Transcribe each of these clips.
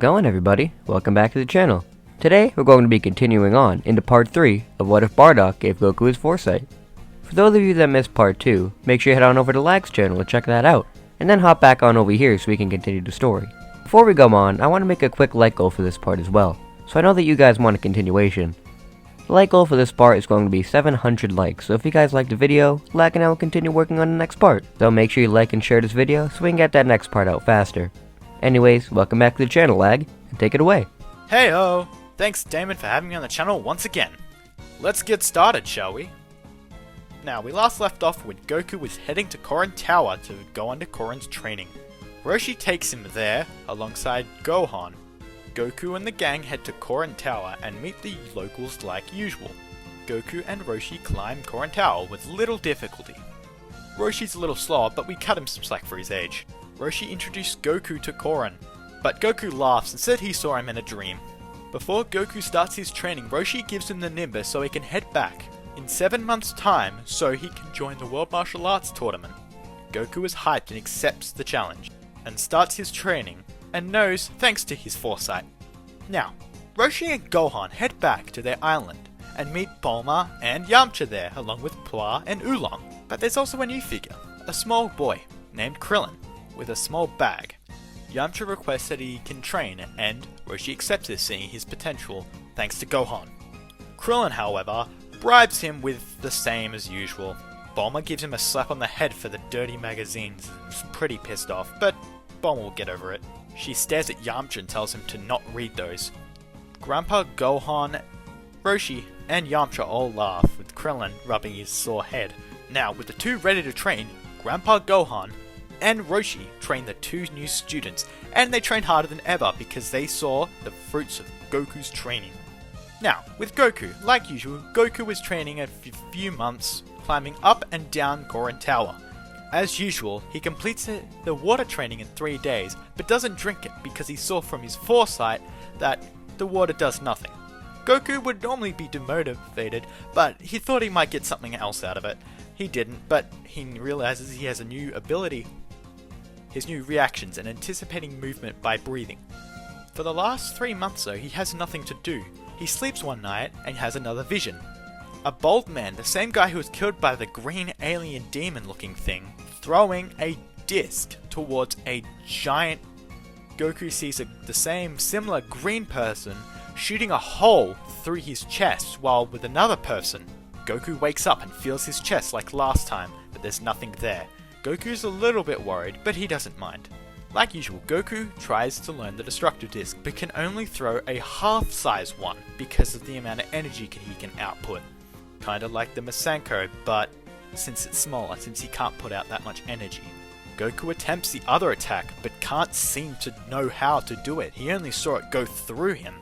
going, everybody? Welcome back to the channel. Today we're going to be continuing on into part 3 of What If Bardock Gave Goku His Foresight. For those of you that missed part 2, make sure you head on over to Lagg's channel to check that out, and then hop back on over here so we can continue the story. Before we go on, I want to make a quick like goal for this part as well, so I know that you guys want a continuation. The like goal for this part is going to be 700 likes, so if you guys liked the video, Lagg and I will continue working on the next part. So make sure you like and share this video so we can get that next part out faster. Anyways, welcome back to the channel, Lagg, and take it away. Heyo! Thanks Damon for having me on the channel once again. Let's get started, shall we? Now, we last left off when Goku was heading to Korin Tower to go under Korin's training. Roshi takes him there alongside Gohan. Goku and the gang head to Korin Tower and meet the locals like usual. Goku and Roshi climb Korin Tower with little difficulty. Roshi's a little slower, but we cut him some slack for his age. Roshi introduced Goku to Korin, but Goku laughs and said he saw him in a dream. Before Goku starts his training, Roshi gives him the Nimbus so he can head back in 7 months' time so he can join the World Martial Arts Tournament. Goku is hyped and accepts the challenge, and starts his training, and knows thanks to his foresight. Now, Roshi and Gohan head back to their island, and meet Bulma and Yamcha there, along with Pua and Oolong. But there's also a new figure, a small boy named Krillin, with a small bag. Yamcha requests that he can train, and Roshi accepts this, seeing his potential thanks to Gohan. Krillin, however, bribes him with the same as usual. Bulma gives him a slap on the head for the dirty magazines and is pretty pissed off, but Bulma will get over it. She stares at Yamcha and tells him to not read those. Grandpa, Gohan, Roshi, and Yamcha all laugh, with Krillin rubbing his sore head. Now, with the two ready to train, Grandpa Gohan and Roshi train the two new students, and they train harder than ever because they saw the fruits of Goku's training. Now, with Goku, like usual, Goku was training a few months, climbing up and down Korin Tower. As usual, he completes the water training in 3 days, but doesn't drink it because he saw from his foresight that the water does nothing. Goku would normally be demotivated, but he thought he might get something else out of it. He didn't, but he realizes he has a new ability. His new reactions and anticipating movement by breathing. For the last 3 months though, he has nothing to do. He sleeps one night and has another vision. A bald man, the same guy who was killed by the green alien demon looking thing, throwing a disc towards a giant. Goku sees the same similar green person shooting a hole through his chest, while with another person. Goku wakes up and feels his chest like last time, but there's nothing there. Goku's a little bit worried, but he doesn't mind. Like usual, Goku tries to learn the destructive disc, but can only throw a half-size one because of the amount of energy he can output. Kinda like the Masenko, but since it's smaller, since he can't put out that much energy. Goku attempts the other attack, but can't seem to know how to do it. He only saw it go through him.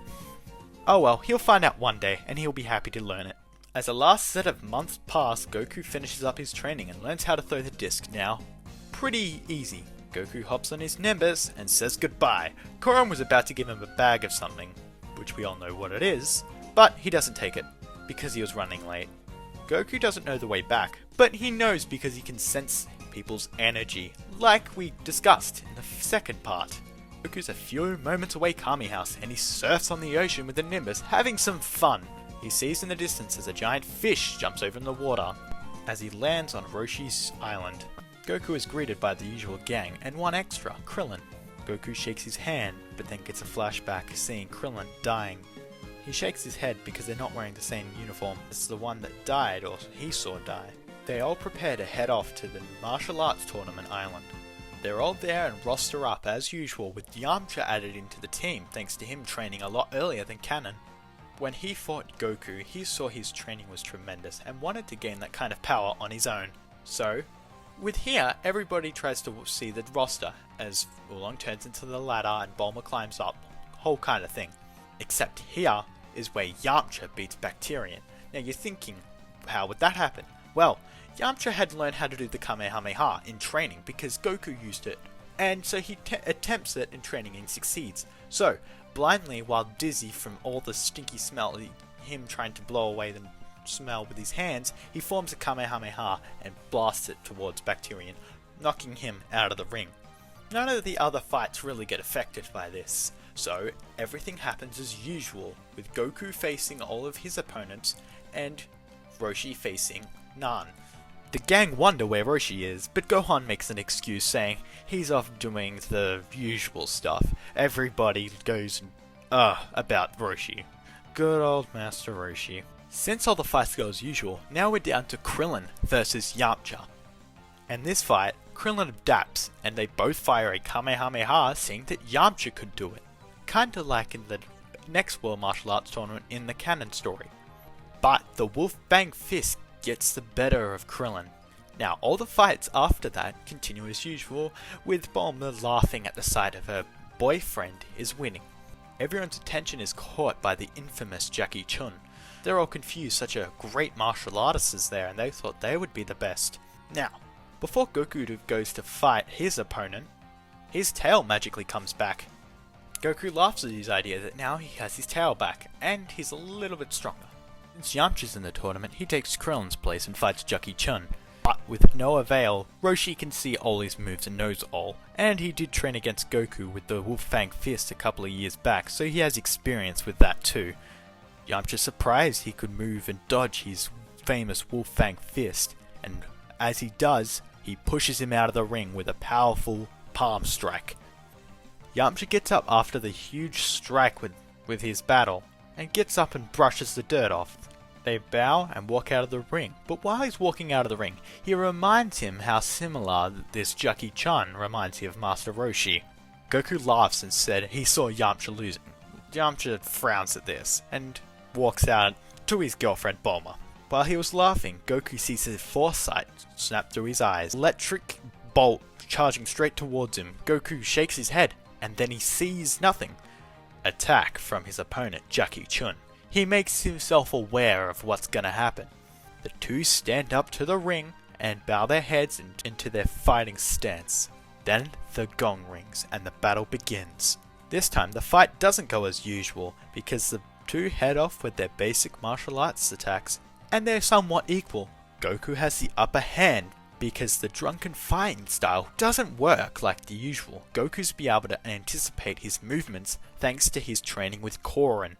Oh well, he'll find out one day, and he'll be happy to learn it. As the last set of months pass, Goku finishes up his training and learns how to throw the disc now. Pretty easy. Goku hops on his Nimbus and says goodbye. Korin was about to give him a bag of something, which we all know what it is, but he doesn't take it, because he was running late. Goku doesn't know the way back, but he knows because he can sense people's energy, like we discussed in the second part. Goku's a few moments away Kami House, and he surfs on the ocean with the Nimbus, having some fun. He sees in the distance as a giant fish jumps over in the water as he lands on Roshi's island. Goku is greeted by the usual gang, and one extra, Krillin. Goku shakes his hand, but then gets a flashback seeing Krillin dying. He shakes his head because they're not wearing the same uniform as the one that died or he saw die. They all prepare to head off to the Martial Arts Tournament Island. They're all there and roster up as usual, with Yamcha added into the team thanks to him training a lot earlier than canon. When he fought Goku, he saw his training was tremendous and wanted to gain that kind of power on his own. So, with here, everybody tries to see the roster as Oolong turns into the ladder and Bulma climbs up, whole kind of thing. Except here is where Yamcha beats Bacterian. Now you're thinking, how would that happen? Well, Yamcha had learned how to do the Kamehameha in training because Goku used it, and so he attempts it in training and succeeds. So, blindly, while dizzy from all the stinky smell, him trying to blow away the smell with his hands, he forms a Kamehameha and blasts it towards Bacterian, knocking him out of the ring. None of the other fights really get affected by this. So everything happens as usual, with Goku facing all of his opponents and Roshi facing none. The gang wonder where Roshi is, but Gohan makes an excuse saying he's off doing the usual stuff. Everybody goes, about Roshi. Good old Master Roshi. Since all the fights go as usual, now we're down to Krillin versus Yamcha. And this fight, Krillin adapts, and they both fire a Kamehameha, saying that Yamcha could do it. Kinda like in the next World Martial Arts Tournament in the canon story. But the Wolf Bang Fist gets the better of Krillin. Now, all the fights after that continue as usual, with Bulma laughing at the sight of her boyfriend is winning. Everyone's attention is caught by the infamous Jackie Chun. They're all confused, such a great martial artist is there, and they thought they would be the best. Now, before Goku goes to fight his opponent, his tail magically comes back. Goku laughs at his idea that now he has his tail back, and he's a little bit stronger. Since Yamcha's in the tournament, he takes Krillin's place and fights Jackie Chun. But with no avail, Roshi can see all his moves and knows all, and he did train against Goku with the Wolf Fang Fist a couple of years back, so he has experience with that too. Yamcha's surprised he could move and dodge his famous Wolf Fang Fist, and as he does, he pushes him out of the ring with a powerful palm strike. Yamcha gets up after the huge strike with his battle, and gets up and brushes the dirt off. They bow and walk out of the ring, but while he's walking out of the ring, he reminds him how similar this Jackie Chun reminds him of Master Roshi. Goku laughs and said he saw Yamcha losing. Yamcha frowns at this, and walks out to his girlfriend Bulma. While he was laughing, Goku sees his Foresight snap through his eyes, electric bolt charging straight towards him. Goku shakes his head, and then he sees nothing. Attack from his opponent, Jackie Chun. He makes himself aware of what's gonna happen. The two stand up to the ring and bow their heads into their fighting stance. Then the gong rings and the battle begins. This time the fight doesn't go as usual because the two head off with their basic martial arts attacks, and they're somewhat equal. Goku has the upper hand because the drunken fighting style doesn't work like the usual. Goku's be able to anticipate his movements thanks to his training with Korin.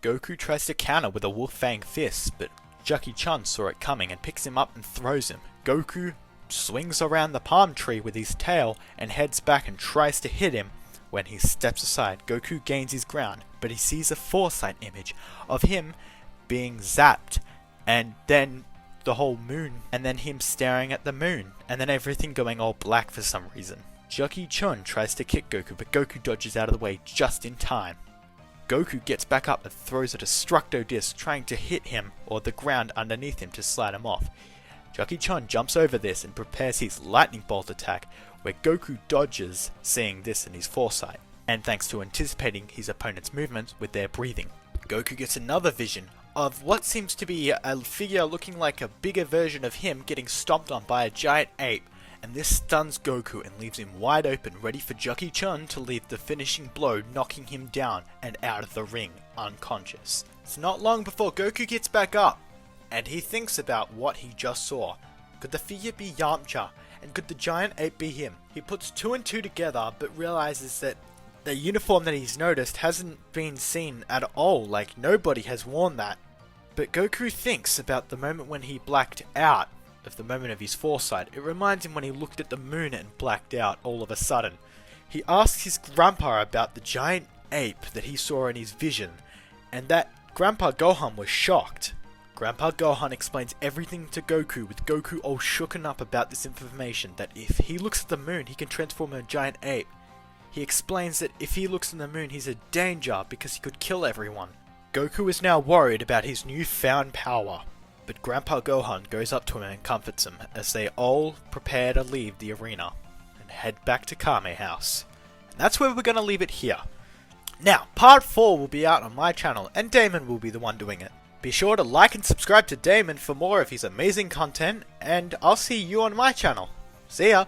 Goku tries to counter with a Wolf Fang Fist, but Jackie Chun saw it coming and picks him up and throws him. Goku swings around the palm tree with his tail and heads back and tries to hit him. When he steps aside, Goku gains his ground, but he sees a Foresight image of him being zapped, and then the whole moon, and then him staring at the moon, and then everything going all black for some reason. Jackie Chun tries to kick Goku, but Goku dodges out of the way just in time. Goku gets back up and throws a Destructo Disc, trying to hit him or the ground underneath him to slide him off. Jackie Chun jumps over this and prepares his Lightning Bolt attack, where Goku dodges, seeing this in his Foresight, and thanks to anticipating his opponent's movements with their breathing. Goku gets another vision of what seems to be a figure looking like a bigger version of him getting stomped on by a giant ape, and this stuns Goku and leaves him wide open, ready for Jackie Chun to leave the finishing blow, knocking him down and out of the ring, unconscious. It's not long before Goku gets back up, and he thinks about what he just saw. Could the figure be Yamcha, and could the giant ape be him? He puts two and two together, but realizes that the uniform that he's noticed hasn't been seen at all, like nobody has worn that. But Goku thinks about the moment when he blacked out, of the moment of his Foresight. It reminds him when he looked at the moon and blacked out all of a sudden. He asks his grandpa about the giant ape that he saw in his vision, and that Grandpa Gohan was shocked. Grandpa Gohan explains everything to Goku, with Goku all shooken up about this information, that if he looks at the moon he can transform a giant ape. He explains that if he looks in the moon he's a danger because he could kill everyone. Goku is now worried about his newfound power, but Grandpa Gohan goes up to him and comforts him as they all prepare to leave the arena and head back to Kame House. And that's where we're going to leave it here. Now, part 4 will be out on my channel and Damon will be the one doing it. Be sure to like and subscribe to Damon for more of his amazing content, and I'll see you on my channel. See ya!